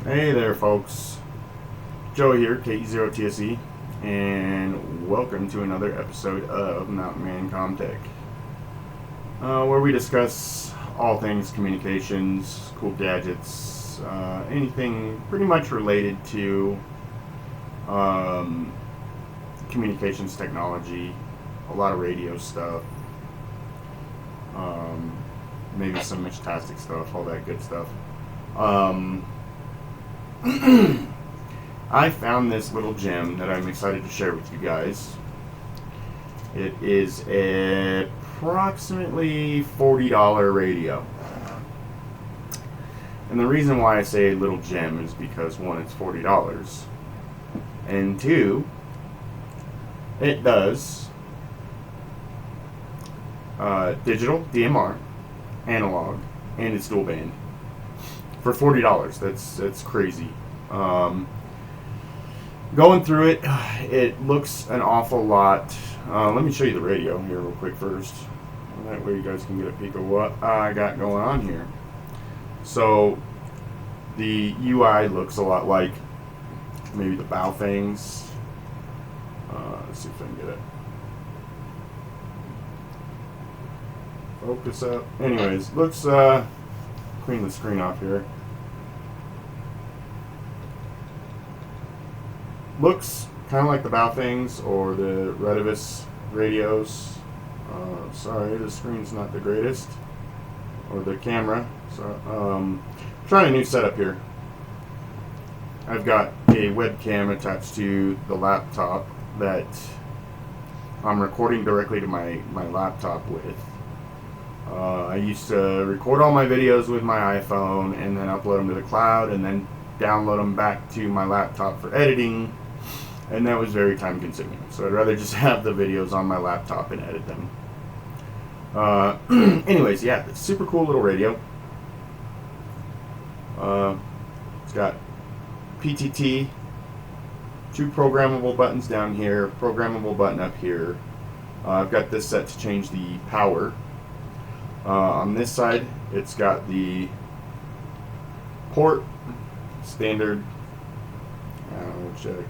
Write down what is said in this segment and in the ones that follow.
Hey there, folks. Joe here, KE0TSE, and welcome to another episode of Mountain Man Comtech, where we discuss all things communications, cool gadgets, anything pretty much related to communications technology, a lot of radio stuff, maybe some Mishtastic stuff, all that good stuff. I found this little gem that I'm excited to share with you guys. It is approximately $40 radio. And the reason why I say little gem is because, one, it's $40. And two, it does digital, DMR, analog, and it's dual band. For $40, that's crazy. Going through it, it looks an awful lot. Let me show you the radio here real quick first. That way you guys can get a peek of what I got going on here. So the UI looks a lot like maybe the bow things. Let's see if I can get it. Focus up. Anyways, looks, clean the screen off here. Looks kind of like the bow things or the Redivis radios. Sorry, the screen's not the greatest. Or the camera. So, trying a new setup here. I've got a webcam attached to the laptop that I'm recording directly to my laptop with. I used to record all my videos with my iPhone and then upload them to the cloud and then download them back to my laptop for editing, and that was very time consuming. So I'd rather just have the videos on my laptop and edit them. Anyways, yeah, it's a super cool little radio. It's got PTT, 2 programmable buttons down here, programmable button up here. I've got this set to change the power. On this side, it's got the port, standard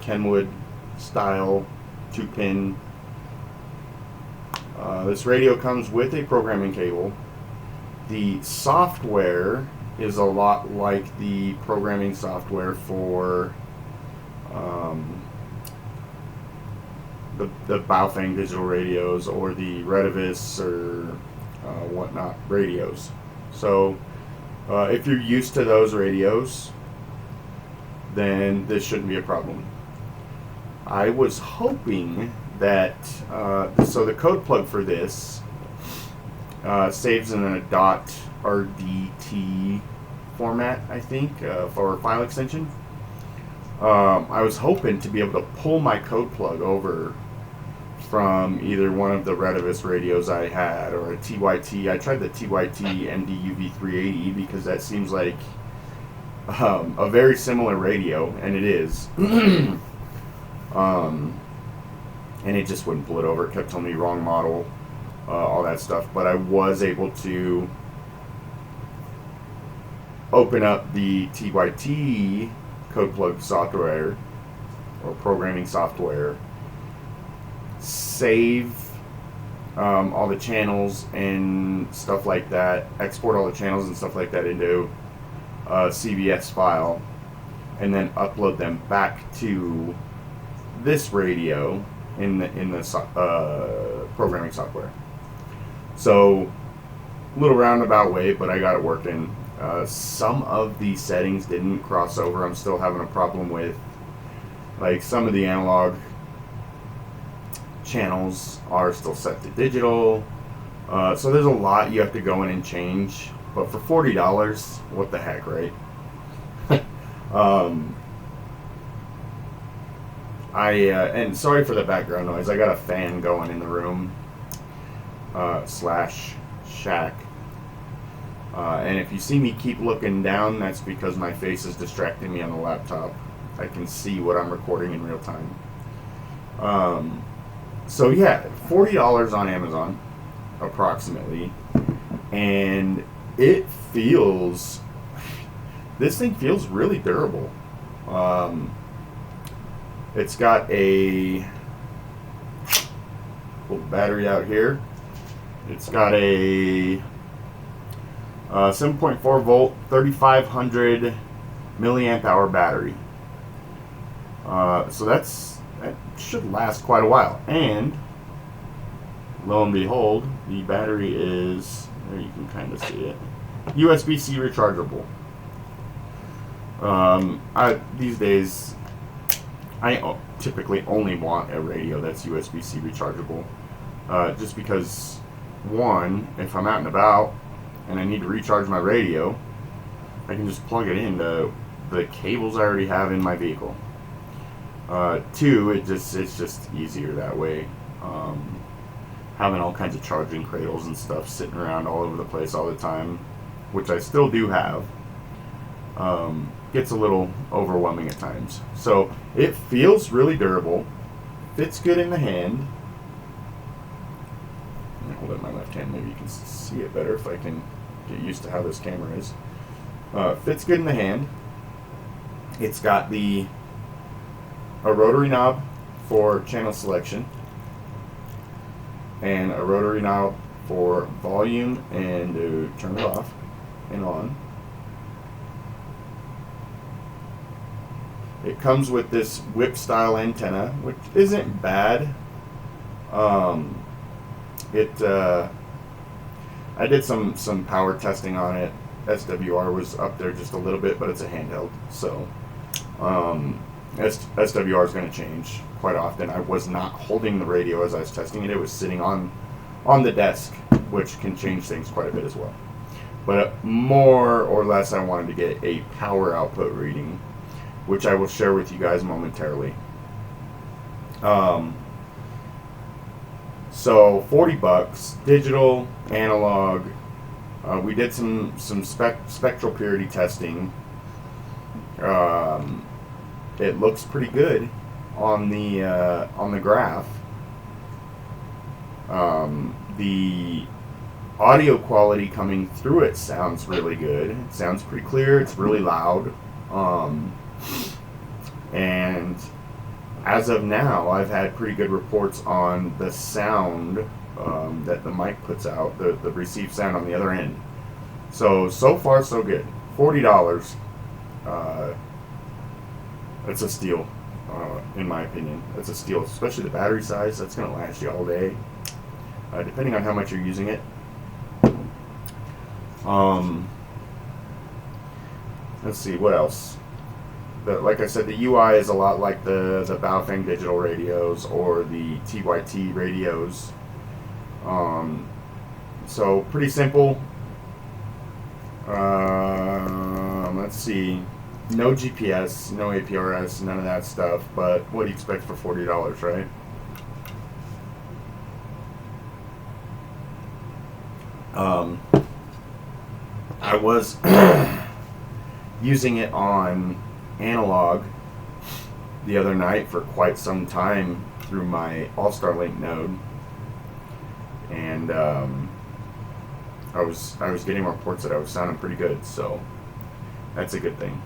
Kenwood style 2-pin. This radio comes with a programming cable. The software is a lot like the programming software for the Baofeng digital radios or the Redivis or whatnot radios. So if you're used to those radios, then this shouldn't be a problem. I was hoping that so the code plug for this saves in a .rdt format, I think, for file extension. I was hoping to be able to pull my code plug over from either one of the Redivis radios I had or a TYT. I tried the TYT MDUV380 because that seems like a very similar radio, and it is. And it just wouldn't pull it over. It kept telling me wrong model, all that stuff. But I was able to open up the TYT code plug software or programming software, save all the channels and stuff like that, export all the channels and stuff like that into a CBS file, and then upload them back to this radio in the programming software. So, a little roundabout way, but I got it working. Some of the settings didn't cross over. I'm still having a problem with, like, some of the analog channels are still set to digital. So there's a lot you have to go in and change. But for $40, what the heck, right? And sorry for the background noise. I got a fan going in the room slash shack. And if you see me keep looking down, that's because my face is distracting me on the laptop. I can see what I'm recording in real time. So yeah, $40 on Amazon, approximately, and it feels this thing feels really durable. It's got a pull the battery out here. It's got a 7.4 volt, 3500 milliamp hour battery. So that should last quite a while. And lo and behold, the battery is, there you can kind of see it, USB-C rechargeable. These days, I typically only want a radio that's USB-C rechargeable, just because, one, if I'm out and about and I need to recharge my radio, I can just plug it into the cables I already have in my vehicle. Two, it's just easier that way. Having all kinds of charging cradles and stuff sitting around all over the place all the time, which I still do have, gets a little overwhelming at times. So it feels really durable, fits good in the hand. I'm gonna hold it in my left hand, maybe you can see it better if I can get used to how this camera is. Fits good in the hand. It's got a rotary knob for channel selection and a rotary knob for volume and to turn it off and on. It comes with this whip style antenna, which isn't bad. I did some power testing on it. SWR was up there just a little bit, but it's a handheld, so SWR is going to change quite often. I was not holding the radio as I was testing it. It was sitting on the desk, which can change things quite a bit as well. But more or less, I wanted to get a power output reading, which I will share with you guys momentarily. So $40, digital, analog. We did some spectral purity testing. It looks pretty good on the graph. The audio quality coming through it sounds really good. It sounds pretty clear. It's really loud. And as of now, I've had pretty good reports on the sound that the mic puts out, the received sound on the other end. So far, so good. $40. It's a steal, in my opinion. It's a steal, especially the battery size. That's going to last you all day, depending on how much you're using it. Let's see, what else? Like I said, the UI is a lot like the Baofeng digital radios or the TYT radios. So pretty simple. Let's see. No GPS, no APRS, none of that stuff. But what do you expect for $40, right? I was using it on analog the other night for quite some time through my All-Star Link node, and I was getting reports that I was sounding pretty good, so that's a good thing.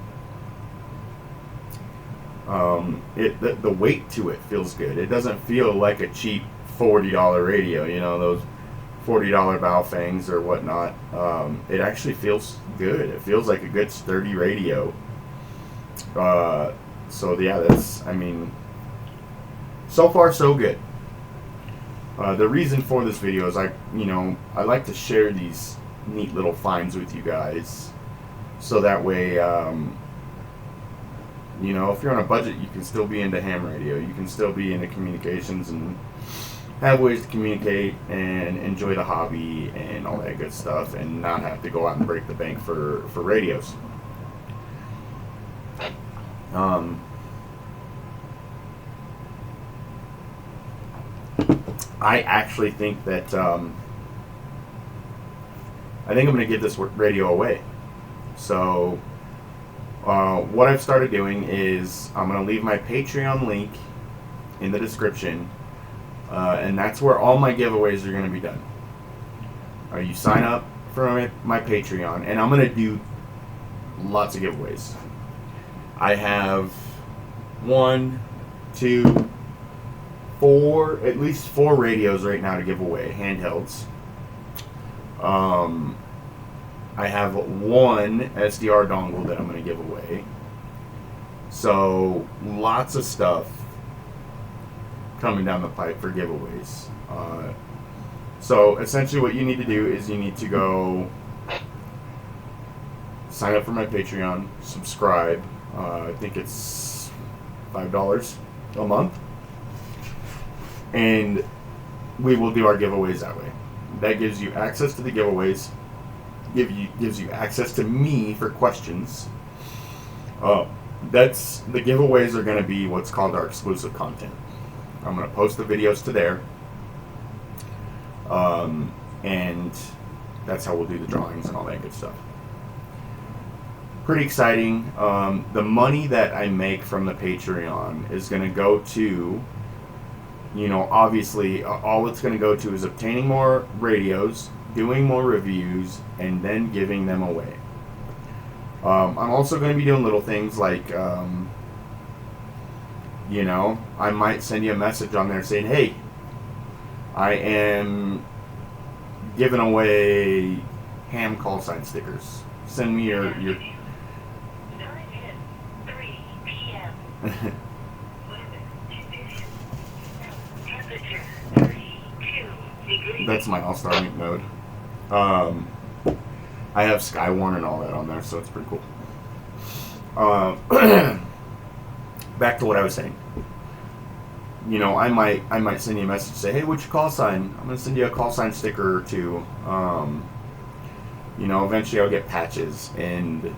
The weight to it feels good. It doesn't feel like a cheap $40 radio, you know, those $40 Baofengs or whatnot. It actually feels good. It feels like a good sturdy radio. So yeah, so far so good. The reason for this video is I like to share these neat little finds with you guys, so that way, if you're on a budget, you can still be into ham radio. You can still be into communications and have ways to communicate and enjoy the hobby and all that good stuff, and not have to go out and break the bank for radios. I actually think that I'm going to give this radio away. So what I've started doing is I'm going to leave my Patreon link in the description, and that's where all my giveaways are going to be done. You sign up for my Patreon, and I'm going to do lots of giveaways. I have 1, 2, 4, at least 4 radios right now to give away, handhelds. I have 1 SDR dongle that I'm going to give away. So lots of stuff coming down the pipe for giveaways. So essentially what you need to do is you need to go sign up for my Patreon, subscribe. I think it's $5 a month. And we will do our giveaways that way. That gives you access to the giveaways, gives you access to me for questions. The giveaways are going to be what's called our exclusive content. I'm going to post the videos to there. And that's how we'll do the drawings and all that good stuff. Pretty exciting. The money that I make from the Patreon is going to go to, obviously all it's going to go to is obtaining more radios, doing more reviews, and then giving them away. I'm also going to be doing little things like, I might send you a message on there saying, hey, I am giving away ham call sign stickers. Send me your 3 p.m. Temperature 32 degrees. That's my all-star mute mode. I have Skywarn and all that on there, so it's pretty cool. Back to what I was saying. I might send you a message, say, hey, what's your call sign? I'm going to send you a call sign sticker or 2. Eventually I'll get patches and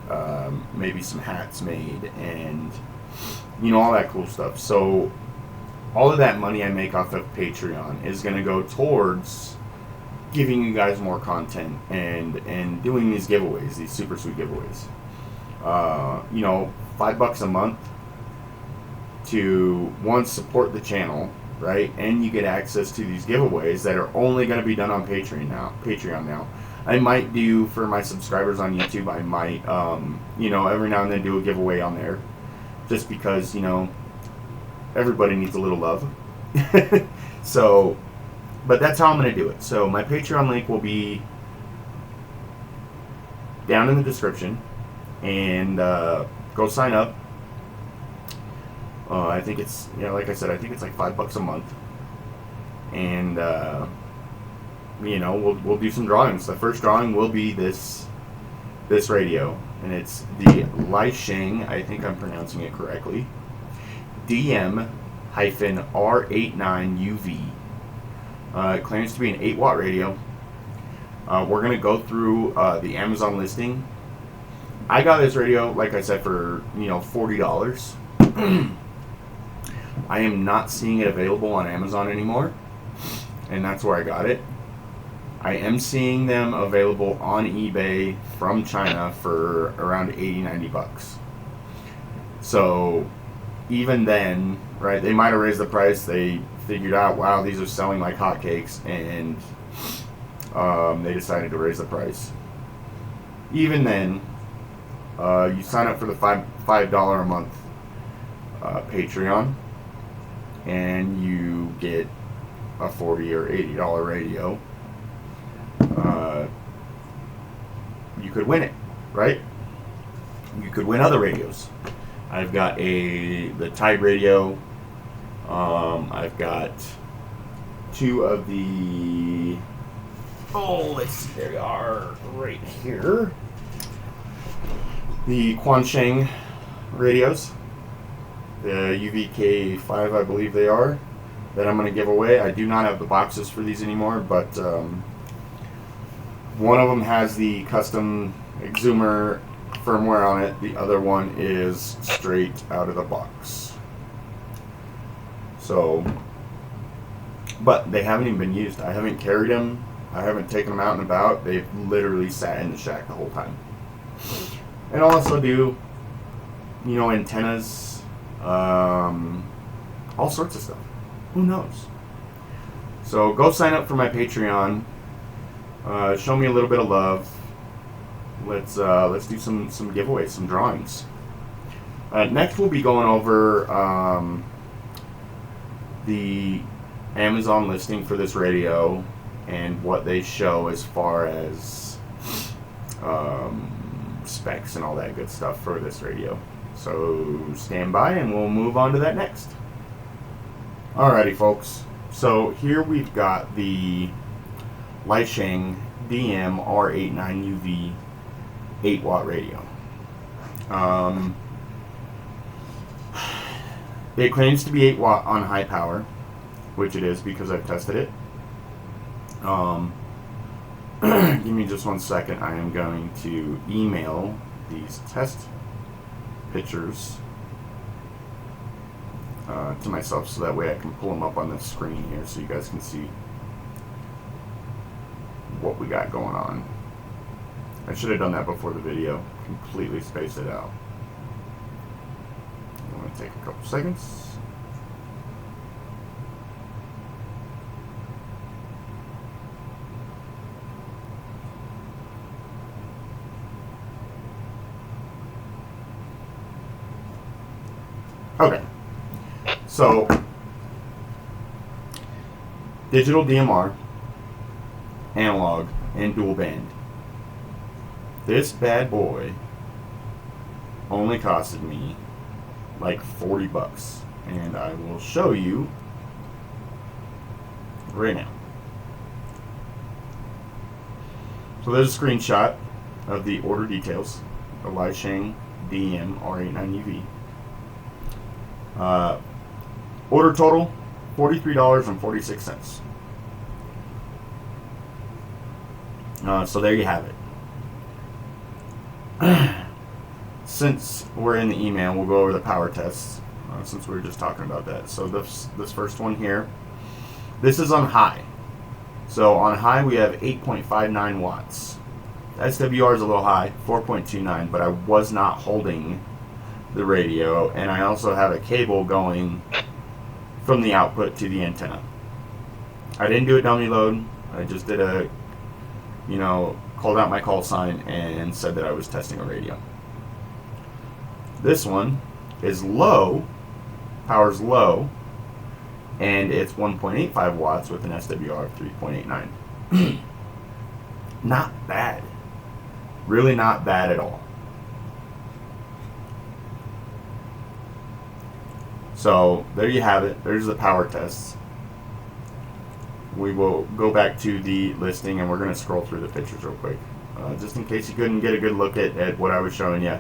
maybe some hats made and, all that cool stuff. So all of that money I make off of Patreon is going to go towards giving you guys more content and doing these giveaways, these super sweet giveaways. $5 a month to, one, support the channel, right? And you get access to these giveaways that are only going to be done on Patreon now. I might do, for my subscribers on YouTube, I might, every now and then do a giveaway on there. Just because, everybody needs a little love. So, but that's how I'm going to do it. So my Patreon link will be down in the description. And go sign up. I think it's, like I said, I think it's like $5 a month. And, we'll do some drawings. The first drawing will be this radio. And it's the Lisheng, I think I'm pronouncing it correctly, DM-R89UV. It claims to be an 8-watt radio. We're going to go through the Amazon listing. I got this radio, like I said, for, $40. I am not seeing it available on Amazon anymore, and that's where I got it. I am seeing them available on eBay from China for around $80-$90. So even then, right, they might have raised the price. They figured out, wow, these are selling like hotcakes, and they decided to raise the price. Even then, you sign up for the $5 a month Patreon, and you get a $40 or $80 radio. You could win it, right? You could win other radios. I've got the Tide radio. I've got 2 of the, there they are right here. The Quansheng radios, the UVK5, I believe they are, that I'm going to give away. I do not have the boxes for these anymore, but one of them has the custom Exumer firmware on it. The other one is straight out of the box. So, but they haven't even been used. I haven't carried them. I haven't taken them out and about. They've literally sat in the shack the whole time. And I'll also do, antennas, all sorts of stuff. Who knows? So go sign up for my Patreon. Show me a little bit of love. let's do some giveaways, some drawings. Next, we'll be going over the Amazon listing for this radio and what they show as far as specs and all that good stuff for this radio. So stand by and we'll move on to that next. Alrighty, folks. So here we've got the Lysheng DMR89UV 8-watt radio. It claims to be 8 watt on high power, which it is because I've tested it. Give me just 1 second. I am going to email these test pictures to myself so that way I can pull them up on the screen here so you guys can see what we got going on. I should have done that before the video. Completely spaced it out. I'm going to take a couple seconds. Okay, so digital DMR, analog, and dual band. This bad boy only costed me like $40, and I will show you right now. So there's a screenshot of the order details, the Lysheng DMR89UV. Order total $43.46. So there you have it. Since we're in the email, we'll go over the power tests. Since we were just talking about that, so this first one here, this is on high. So on high we have 8.59 watts. The SWR is a little high, 4.29, but I was not holding the radio, and I also have a cable going from the output to the antenna. I didn't do a dummy load. I just did a, called out my call sign and said that I was testing a radio. This one is low, power's low, and it's 1.85 watts with an SWR of 3.89. Not bad. Really not bad at all. So there you have it. There's the power tests. We will go back to the listing and we're going to scroll through the pictures real quick. Just in case you couldn't get a good look at what I was showing you.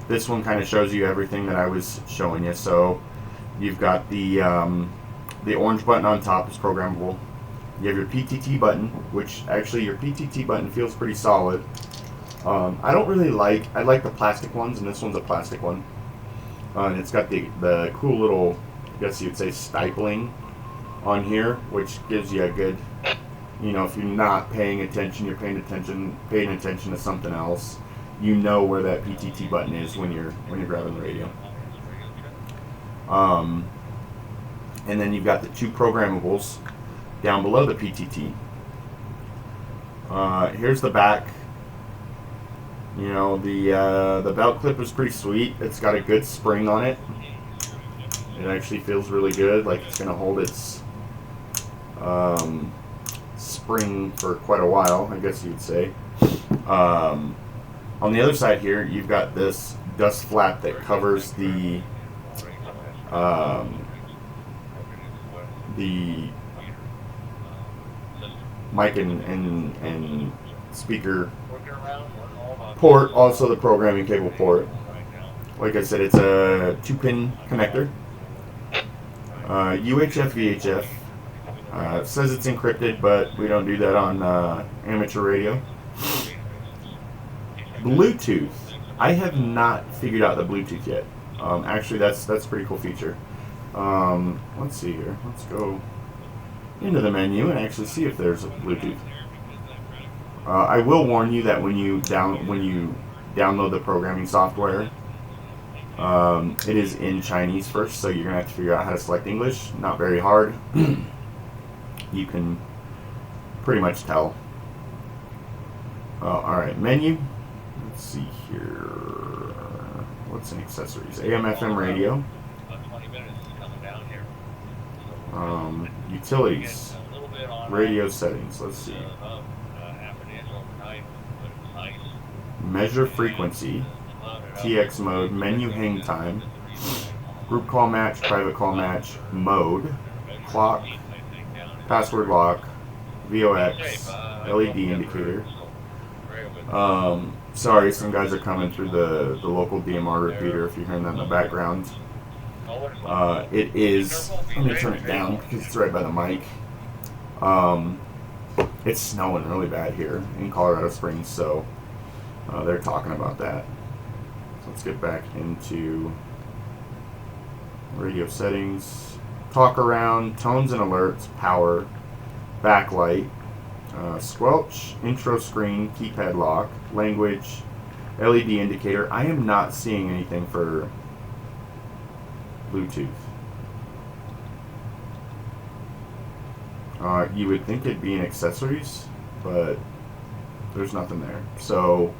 This one kind of shows you everything that I was showing you. So you've got the orange button on top is programmable. You have your PTT button, which actually your PTT button feels pretty solid. I like the plastic ones, and this one's a plastic one. And it's got the cool little, I guess you'd say, stipling on here, which gives you a good, if you're not paying attention, you're paying attention to something else. You know where that PTT button is when you're grabbing the radio. And then you've got the two programmables down below the PTT. Here's the back. The belt clip is pretty sweet. It's got a good spring on it. It actually feels really good, like it's going to hold its spring for quite a while, I guess you'd say. On the other side here, you've got this dust flap that covers the mic and speaker port, also the programming cable port. Like I said, it's a 2-pin connector. UHF, VHF. It says it's encrypted, but we don't do that on amateur radio. Bluetooth. I have not figured out the Bluetooth yet. Actually, that's a pretty cool feature. Let's see here. Let's go into the menu and actually see if there's a Bluetooth. I will warn you that when you download the programming software, it is in Chinese first, so you're gonna have to figure out how to select English. Not very hard. You can pretty much tell. All right, menu. Let's see here. What's in accessories? AM/FM radio. Utilities. Radio settings. Let's see. Measure frequency. TX mode. Menu hang time. Group call match. Private call match. Mode. Clock. Password lock. VOX. LED indicator. Sorry, some guys are coming through the local DMR repeater if you're hearing that in the background. It is, let me turn it down because it's right by the mic. It's snowing really bad here in Colorado Springs, so they're talking about that. So let's get back into radio settings. Talk around, tones and alerts, power, backlight, squelch, intro screen, keypad lock, language, LED indicator. I am not seeing anything for Bluetooth. You would think it'd be in accessories, but there's nothing there. So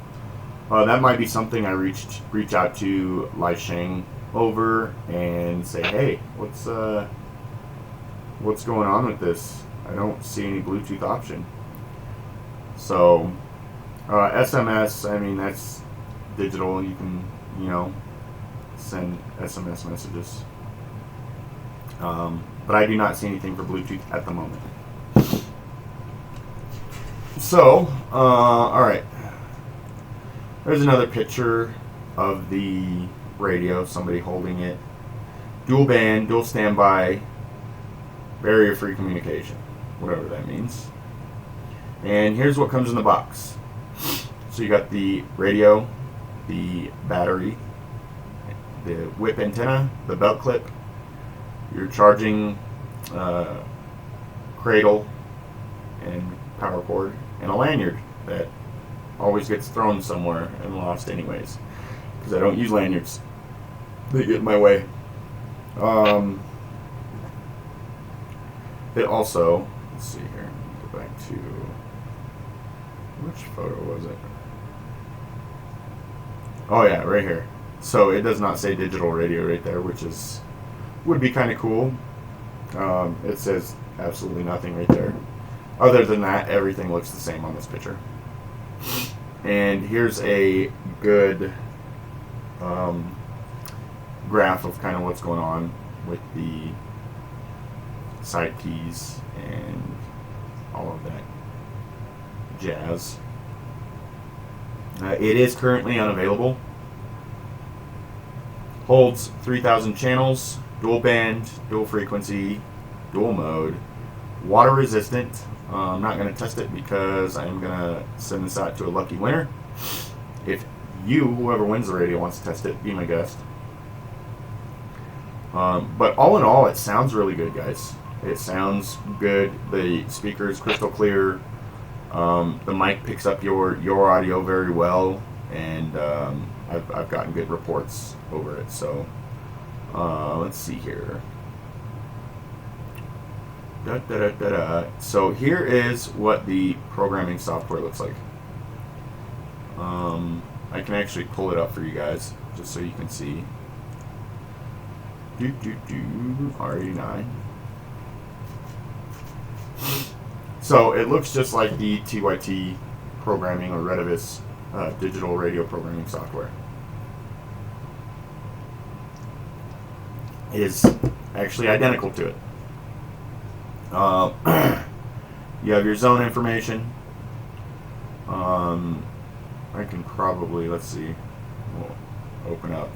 that might be something I reach out to Lai Sheng over and say, hey, what's going on with this? I don't see any Bluetooth option. So SMS, I mean, that's digital. You can, send SMS messages. But I do not see anything for Bluetooth at the moment. So, alright. There's another picture of the radio, somebody holding it. Dual band, dual standby, barrier-free communication, whatever that means. And here's what comes in the box. So you got the radio, the battery, the whip antenna, the belt clip, your charging cradle and power cord, and a lanyard that always gets thrown somewhere and lost anyways, because I don't use lanyards. They get in my way. They also, let's see here, go back to, which photo was it? Oh yeah, right here. So it does not say digital radio right there, which would be kind of cool. It says absolutely nothing right there. Other than that, everything looks the same on this picture. And here's a good graph of kind of what's going on with the side keys and all of that jazz. It is currently unavailable. Holds 3,000 channels, dual band, dual frequency, dual mode, water resistant. I'm not going to test it because I'm going to send this out to a lucky winner. If whoever wins the radio, wants to test it, be my guest. But all in all, it sounds really good, guys. It sounds good. The speaker is crystal clear. The mic picks up your audio very well, and I've gotten good reports over it. So let's see here. So here is what the programming software looks like. I can actually pull it up for you guys just so you can see. R89. So it looks just like the TYT programming or Redivis digital radio programming software. It is actually identical to it. You have your zone information. I can probably, let's see, we'll open up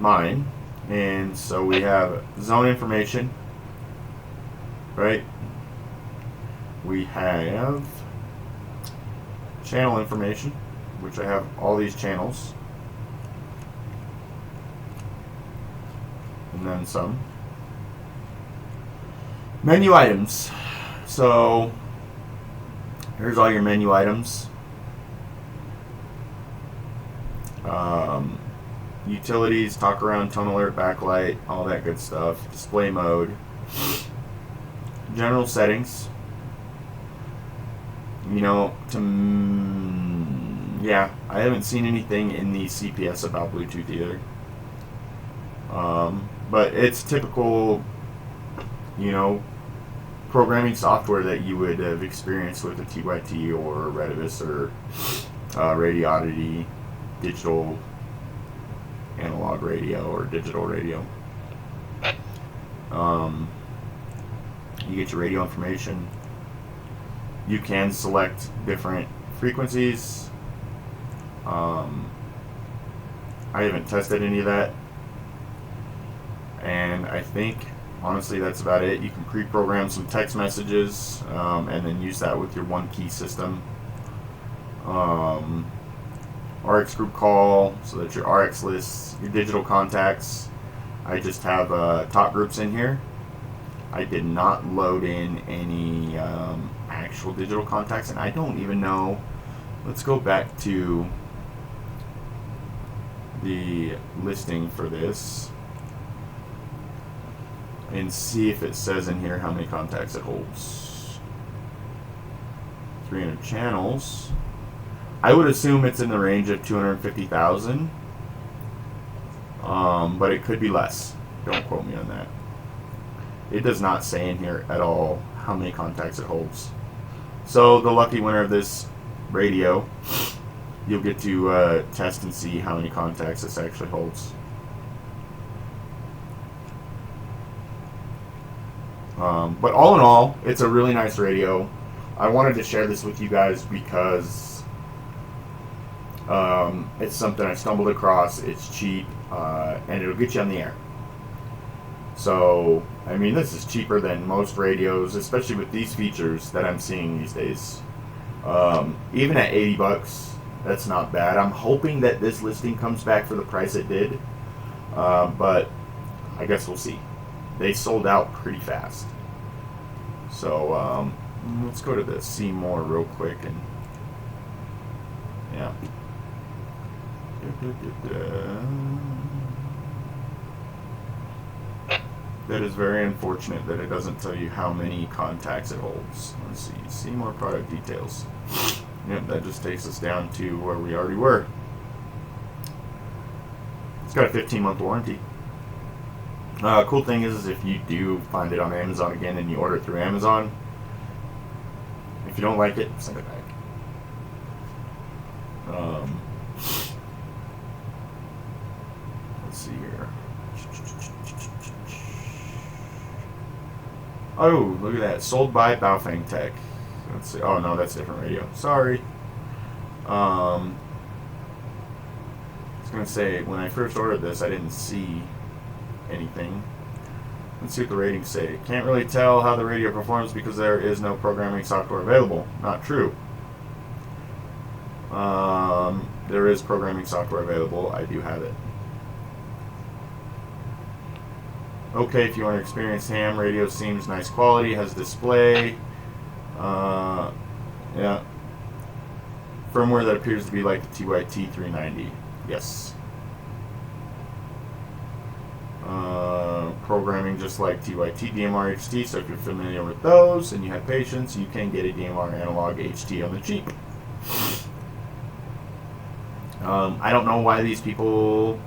mine. And so we have zone information, right? We have channel information, which I have all these channels, and then some. Menu items. So here's all your menu items. Utilities, talk around, tone alert, backlight, all that good stuff. Display mode. General settings. Yeah, I haven't seen anything in the CPS about Bluetooth either. But it's typical, programming software that you would have experienced with a TYT or Retevis or Radioddity, digital analog radio or digital radio. You get your radio information. You can select different frequencies. I haven't tested any of that, and I think honestly that's about it. You can pre-program some text messages and then use that with your one key system. RX group call, so that your RX lists, your digital contacts. I just have talk groups in here. I did not load in any actual digital contacts, and I don't even know. Let's go back to the listing for this and see if it says in here how many contacts it holds. 300 channels. I would assume it's in the range of 250,000, but it could be less. Don't quote me on that. It does not say in here at all how many contacts it holds. So the lucky winner of this radio, you'll get to test and see how many contacts this actually holds. But all in all, it's a really nice radio. I wanted to share this with you guys because it's something I stumbled across. It's cheap, and it'll get you on the air. So, I mean, this is cheaper than most radios, especially with these features that I'm seeing these days. Even at $80, that's not bad. I'm hoping that this listing comes back for the price it did, but I guess we'll see. They sold out pretty fast. So, let's go to the see more real quick and yeah. That is very unfortunate that it doesn't tell you how many contacts it holds. Let's see. See more product details. Yep, that just takes us down to where we already were. It's got a 15-month warranty. Cool thing is if you do find it on Amazon again and you order it through Amazon, if you don't like it, send it back. Let's see here. Oh, look at that. Sold by Baofeng Tech. Let's see. Oh, no, that's a different radio. Sorry. I was going to say, when I first ordered this, I didn't see anything. Let's see what the ratings say. Can't really tell how the radio performs because there is no programming software available. Not true. There is programming software available. I do have it. Okay, if you want to experience ham, radio seems nice quality, has display. Yeah. Firmware that appears to be like the TYT 390. Yes. Programming just like TYT, DMR HT, so if you're familiar with those and you have patience, you can get a DMR analog HT on the cheap. I don't know why these people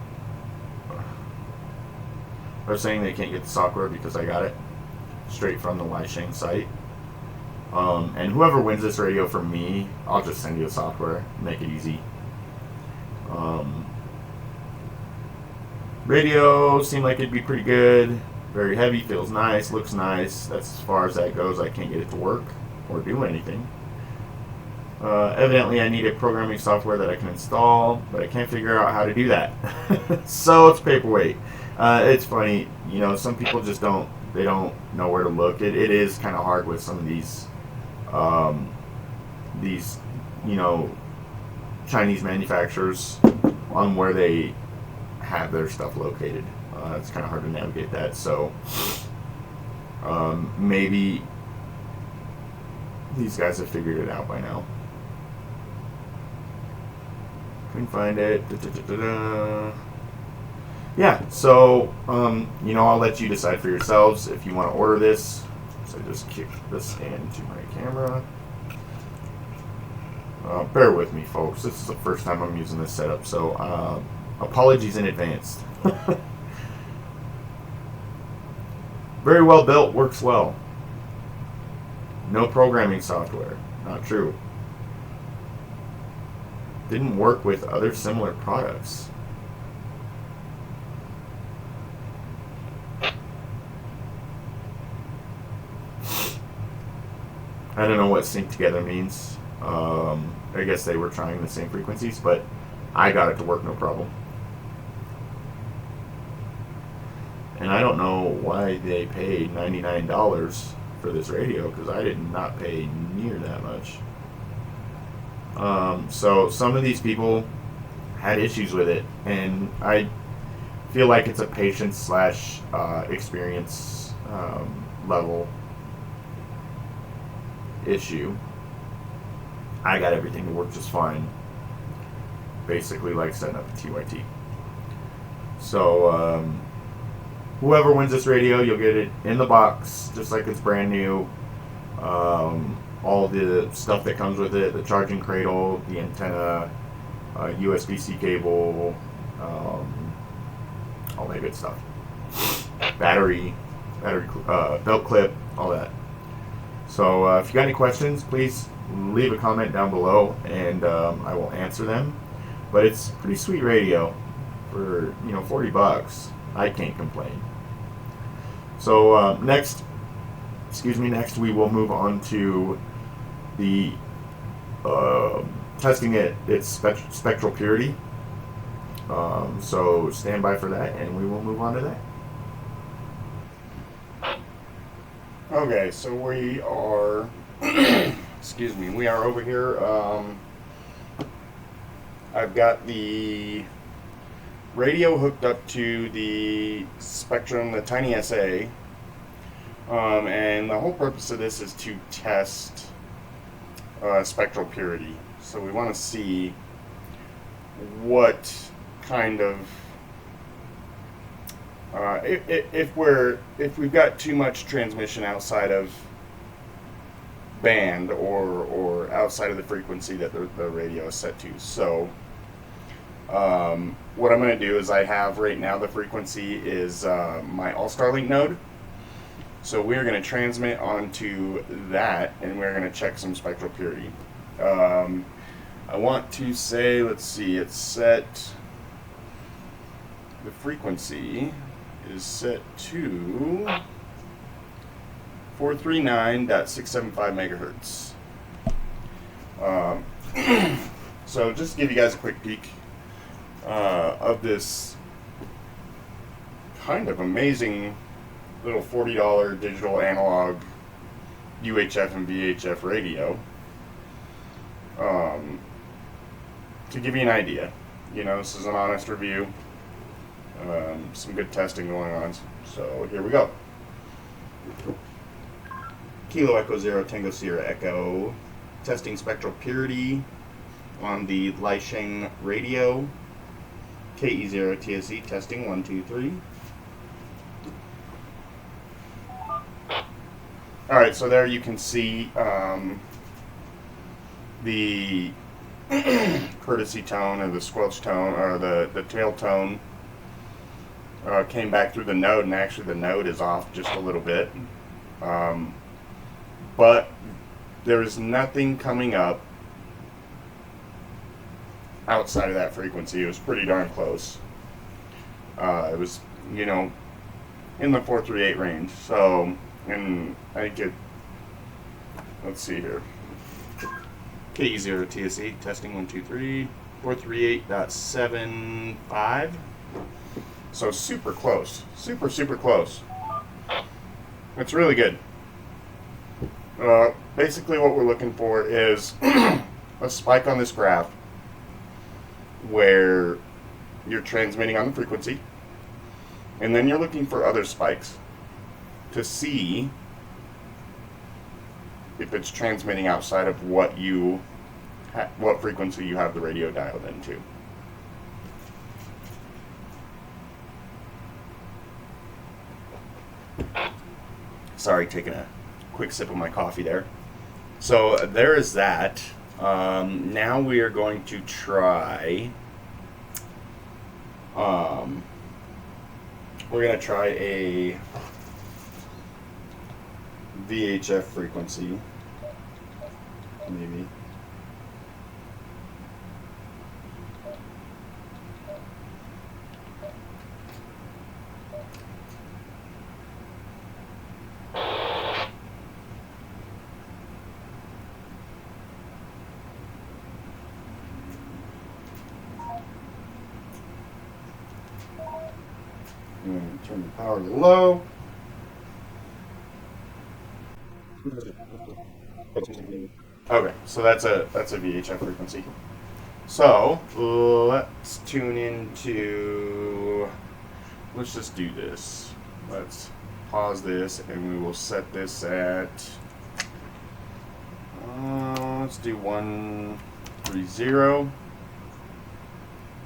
are saying they can't get the software because I got it straight from the Weisheng site. And whoever wins this radio from me, I'll just send you the software, make it easy. Radio seemed like it'd be pretty good. Very heavy, feels nice, looks nice. That's as far as that goes. I can't get it to work or do anything. Evidently I need a programming software that I can install, but I can't figure out how to do that. So it's paperweight. It's funny, some people just don't know where to look. It is kind of hard with some of these Chinese manufacturers on where they have their stuff located. It's kind of hard to navigate that. So maybe these guys have figured it out by now. Couldn't find it. Yeah, so I'll let you decide for yourselves if you want to order this. So just kick this into my camera. Bear with me, folks. This is the first time I'm using this setup, so apologies in advance. Very well built, works well. No programming software. Not true. Didn't work with other similar products. I don't know what sync together means. I guess they were trying the same frequencies, but I got it to work no problem. And I don't know why they paid $99 for this radio, because I did not pay near that much. So some of these people had issues with it, and I feel like it's a patience slash experience level issue. I got everything to work just fine. Basically like setting up a TYT. So whoever wins this radio, you'll get it in the box just like it's brand new. All the stuff that comes with it, the charging cradle, the antenna, USB-C cable, all that good stuff. Battery belt clip, all that. So if you got any questions, please leave a comment down below, and I will answer them. But it's a pretty sweet radio for $40. I can't complain. So next we will move on to the testing its spectral purity. So stand by for that, and we will move on to that. Okay, so we are we are over here. I've got the radio hooked up to the Spectrum, the Tiny SA, and the whole purpose of this is to test spectral purity. So we want to see what kind of if we've got too much transmission outside of band or outside of the frequency that the radio is set to. So what I'm going to do is I have right now the frequency is my All-Star-Link node. So we're going to transmit onto that, and we're going to check some spectral purity. I want to say, let's see, it's set, the frequency is set to 439.675 megahertz. So just to give you guys a quick peek of this kind of amazing little $40 digital analog UHF and VHF radio. To give you an idea, this is an honest review. Some good testing going on. So here we go. Kilo Echo Zero Tango Sierra Echo, testing spectral purity on the Lisheng radio. KE0 TSE testing 1 2 3. All right, so there you can see the courtesy tone or the squelch tone or the tail tone came back through the node, and actually the node is off just a little bit. But there is nothing coming up outside of that frequency. It was pretty darn close. It was, in the 438 range. So, and I get, let's see here. KE0 TSE, testing 1 2 3, 438.75. So super close. Super close. It's really good. Basically what we're looking for is a spike on this graph where you're transmitting on the frequency, and then you're looking for other spikes to see if it's transmitting outside of what frequency you have the radio dialed into. Sorry, taking a quick sip of my coffee there. So there is that. Now we are going to try. We're going to try a VHF frequency, maybe. And turn the power to low. Okay, so that's a VHF frequency. So let's tune into. Let's just do this. Let's pause this, and we will set this at. Let's do 130,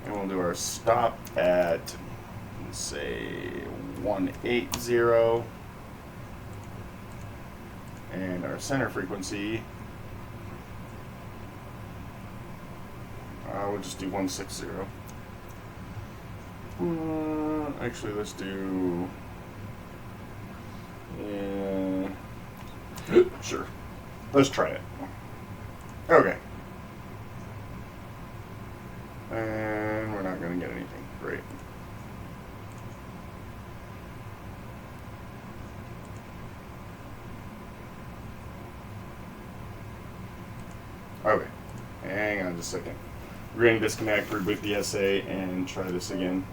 and we'll do our stop at, let's say, 180. And our center frequency, we'll just do 160. Actually, let's do, sure. Let's try it. Okay. And we're not going to get anything. Great. Okay, hang on just a second. We're going to disconnect, reboot the SA, and try this again.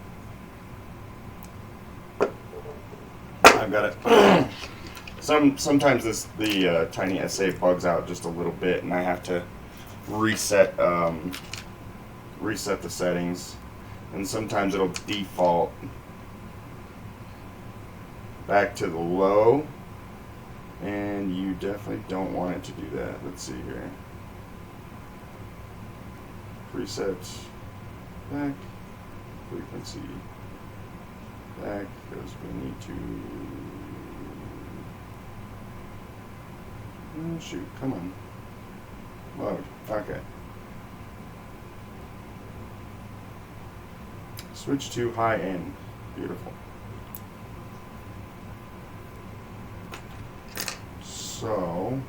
I've got it. Sometimes the tiny SA bugs out just a little bit, and I have to reset the settings, and sometimes it'll default back to the low, and you definitely don't want it to do that. Let's see here. Presets back, frequency back, because we need to. Oh, shoot, come on. Load. Okay. Switch to high end. Beautiful. So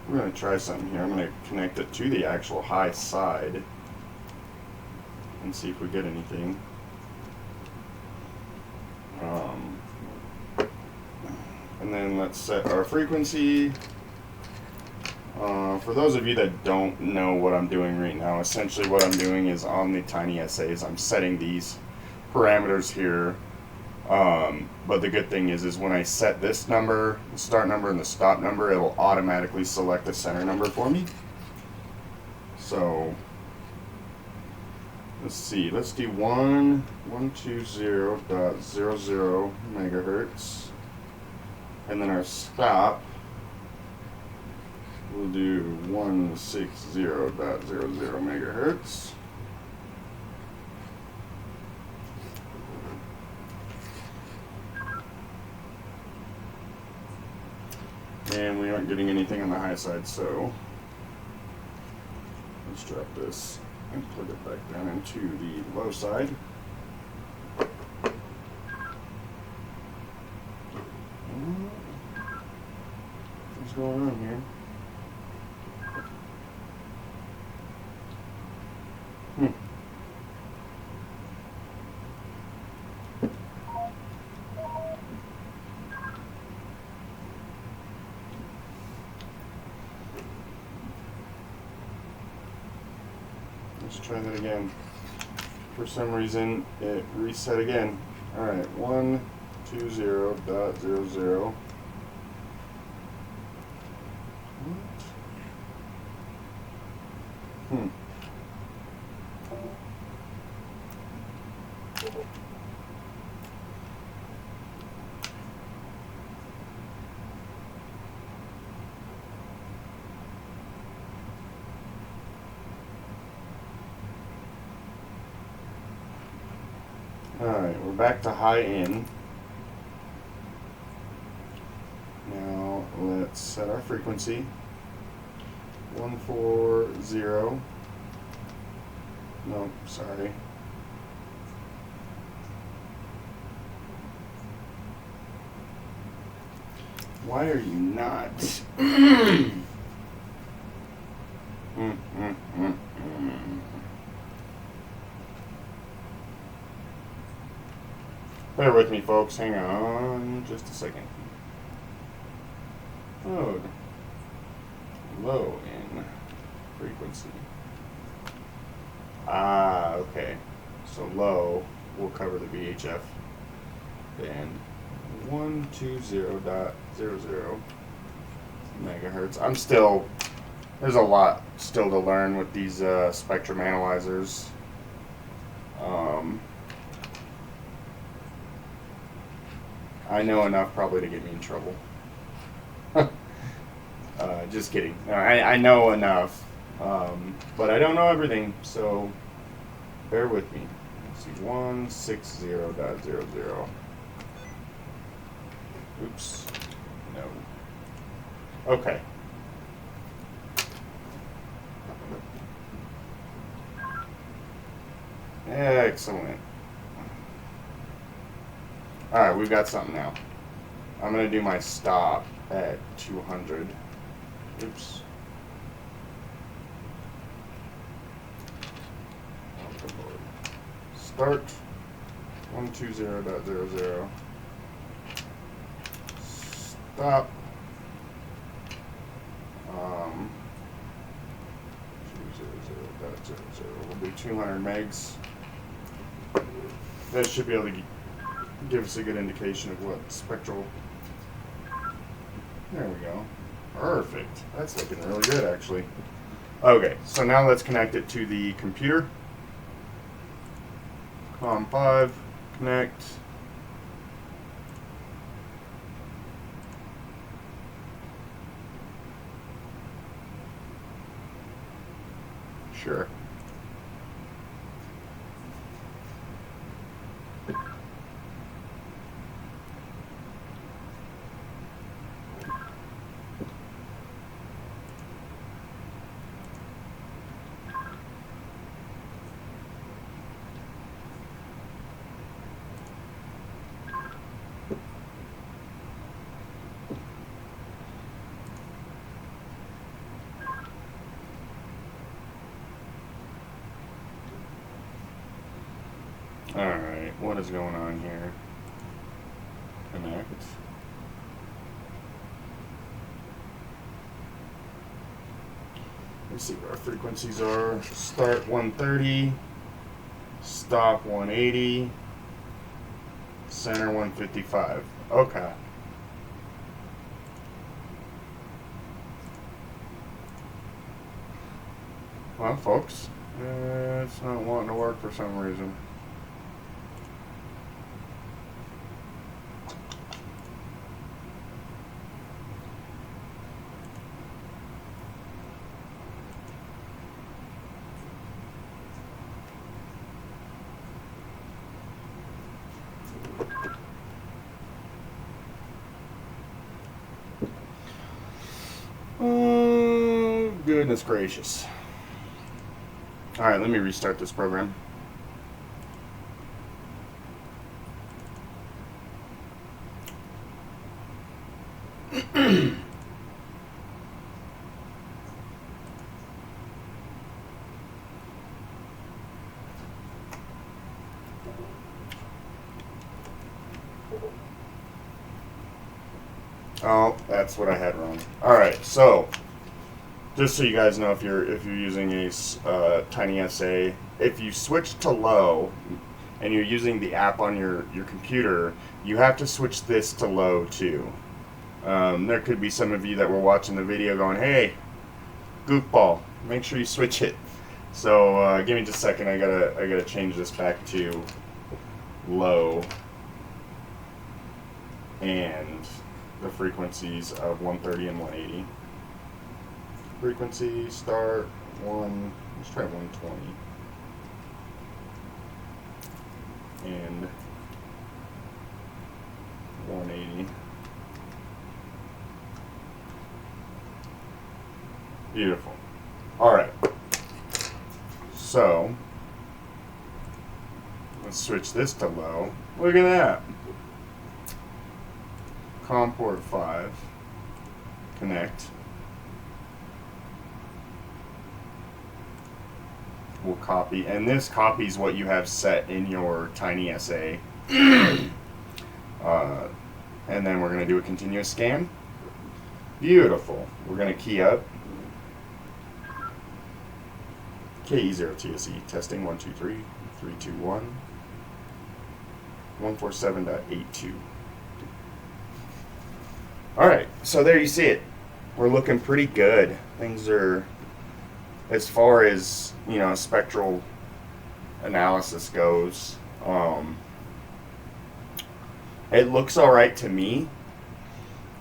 we're going to try something here. I'm going to connect it to the actual high side and see if we get anything. And then let's set our frequency. For those of you that don't know what I'm doing right now, essentially what I'm doing is on the tiny SAs, I'm setting these parameters here. But the good thing is when I set this number, the start number and the stop number, it'll automatically select the center number for me. So let's see, let's do 120.00 megahertz, and then our stop we'll do 160.00 megahertz. And we aren't getting anything on the high side, so let's drop this and plug it back down into the low side. What's going on here? Let's try that again. For some reason, it reset again. Alright, 120.00. Alright, we're back to high end. Now let's set our frequency. 140. No, sorry. Why are you not? Bear with me, folks. Hang on just a second. Mode. Low in frequency. Ah, okay. So low will cover the VHF band. 120.00 megahertz. There's a lot still to learn with these spectrum analyzers. I know enough probably to get me in trouble. Just kidding. No, I know enough, but I don't know everything, so bear with me. Let's see, 160.00. Oops. No. Okay. Excellent. Alright, we've got something now. I'm going to do my stop at 200. Oops. Oh, good Lord. Start 120.00. Stop. 200.00. We'll do 200 megs. That should be able to give us a good indication of what spectral. There we go. Perfect. That's looking really good, actually. Okay, so now let's connect it to the computer. COM5, connect. Sure. Alright, what is going on here? Connect. Let's see what our frequencies are. Start 130, stop 180, center 155. Okay. Well, folks, it's not wanting to work for some reason. Oh, goodness gracious. Alright, let me restart this program. Oh, that's what I had wrong. Alright, so just so you guys know, if you're using a Tiny SA, if you switch to low and you're using the app on your computer, you have to switch this to low too. There could be some of you that were watching the video going, "Hey, goofball, make sure you switch it." So give me just a second. I gotta change this back to low and the frequencies of 130 and 180. Frequency start let's try 120 and 180. Beautiful. So let's switch this to low. Look at that. COM port 5. Connect. We'll copy, and this copies what you have set in your tiny SA. And then we're going to do a continuous scan. Beautiful. We're going to key up. KE0TSE testing 123 321 147.82. Alright, so there you see it. We're looking pretty good. Things are, as far as, you know, spectral analysis goes, it looks alright to me.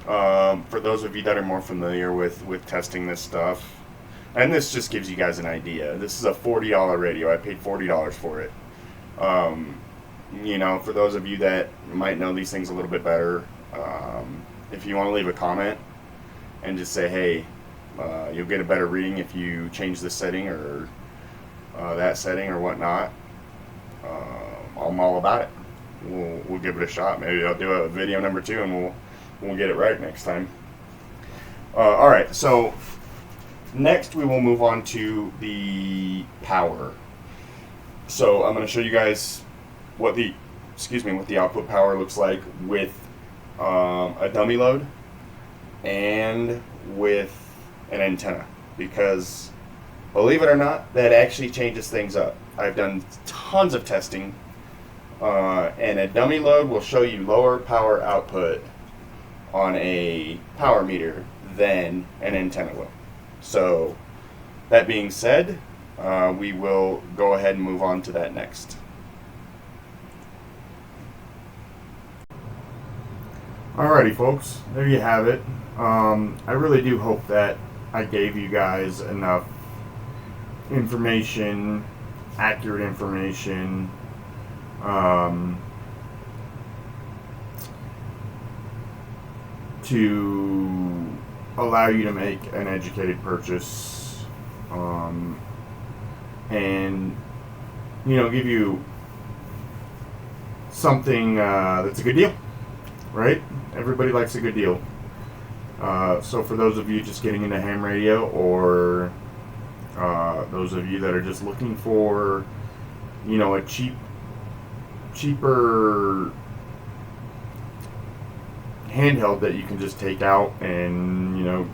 For those of you that are more familiar with testing this stuff, and this just gives you guys an idea. This is a $40 radio. I paid $40 for it. You know, for those of you that might know these things a little bit better, if you want to leave a comment and just say, hey, you'll get a better reading if you change this setting or that setting or whatnot, I'm all about it. We'll give it a shot. Maybe I'll do a video number 2 and we'll get it right next time. All right, so next we will move on to the power. So I'm going to show you guys what the output power looks like with a dummy load and with an antenna, because believe it or not, that actually changes things up. I've done tons of testing, and a dummy load will show you lower power output on a power meter than an antenna will. So that being said, we will go ahead and move on to that next. Alrighty folks, there you have it. I really do hope that I gave you guys enough information, accurate information, to allow you to make an educated purchase, and, you know, give you something that's a good deal, right? Everybody likes a good deal. So for those of you just getting into ham radio, or those of you that are just looking for, you know, a cheaper handheld that you can just take out and, you know,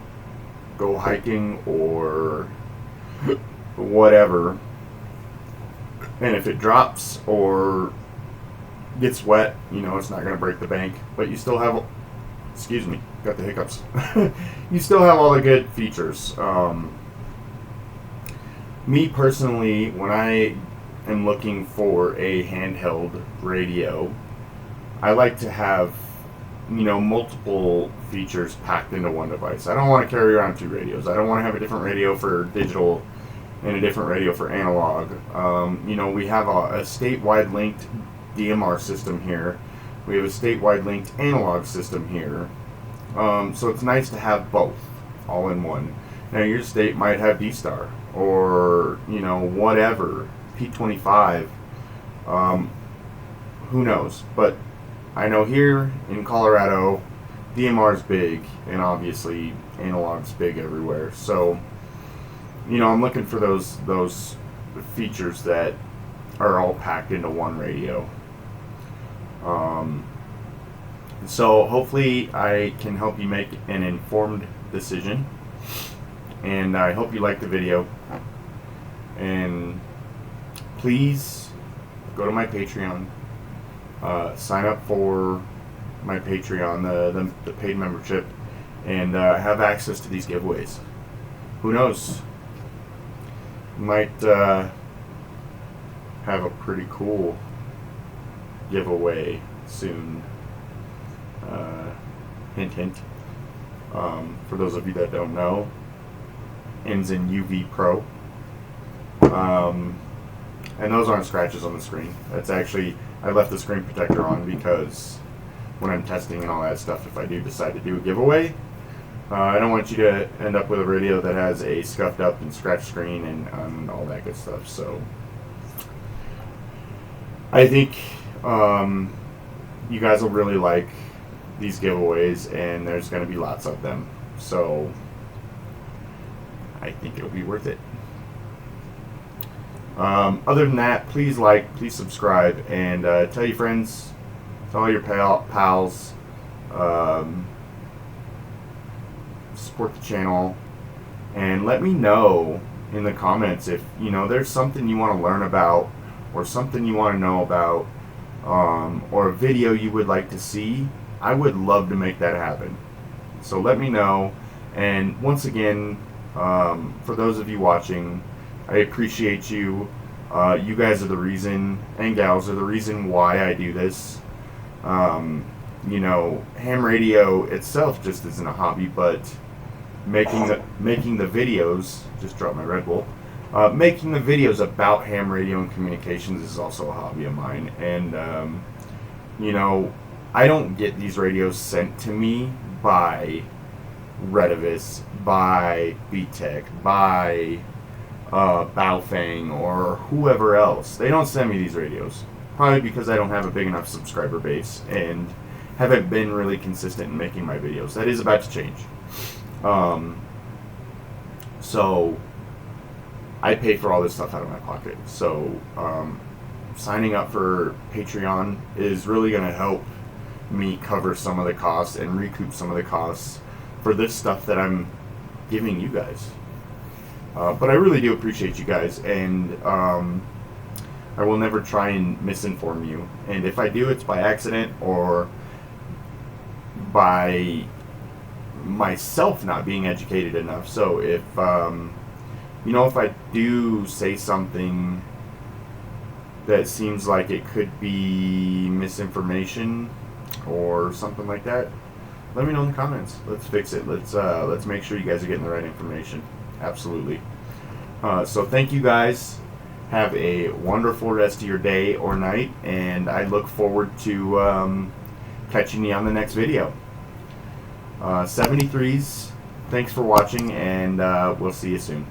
go hiking or whatever, and if it drops or gets wet, you know, it's not going to break the bank, but you still have, excuse me, got the hiccups. You still have all the good features. Me personally, when I am looking for a handheld radio, I like to have, you know, multiple features packed into one device. I don't want to carry around 2 radios. I don't want to have a different radio for digital and a different radio for analog. You know, we have a statewide linked DMR system here. We have a statewide linked analog system here. So it's nice to have both all in one. Now your state might have D-Star or, you know, whatever, P25. Who knows? But I know here in Colorado, DMR is big, and obviously analog's big everywhere. So, you know, I'm looking for those features that are all packed into one radio. So hopefully I can help you make an informed decision, and I hope you like the video, and please go to my Patreon, sign up for my Patreon, the paid membership, and have access to these giveaways. Who knows, might have a pretty cool giveaway soon. Hint, hint. For those of you that don't know, ends in UV Pro. And those aren't scratches on the screen. That's actually, I left the screen protector on because when I'm testing and all that stuff, if I do decide to do a giveaway, I don't want you to end up with a radio that has a scuffed up and scratched screen and all that good stuff. So I think you guys will really like these giveaways, and there's going to be lots of them. So I think it'll be worth it. Other than that, please like, please subscribe, and tell your friends, tell all your pals, support the channel, and let me know in the comments if there's something you want to learn about, or something you want to know about, or a video you would like to see. I would love to make that happen. So let me know. And once again, for those of you watching, I appreciate you. You guys are the reason, and gals are the reason why I do this. Ham radio itself just isn't a hobby, but making the videos, just dropped my Red Bull, making the videos about ham radio and communications is also a hobby of mine. And I don't get these radios sent to me by Redivis, by BTEC, by Baofeng, or whoever else. They don't send me these radios, probably because I don't have a big enough subscriber base and haven't been really consistent in making my videos. That is about to change. So I pay for all this stuff out of my pocket. So signing up for Patreon is really going to help me cover some of the costs and recoup some of the costs for this stuff that I'm giving you guys. But I really do appreciate you guys, and I will never try and misinform you. And if I do, it's by accident or by myself not being educated enough. So if if I do say something that seems like it could be misinformation or something like that, let me know in the comments. Let's fix it. Let's make sure you guys are getting the right information. Absolutely. So thank you guys. Have a wonderful rest of your day or night, and I look forward to catching you on the next video. 73s, thanks for watching, and we'll see you soon.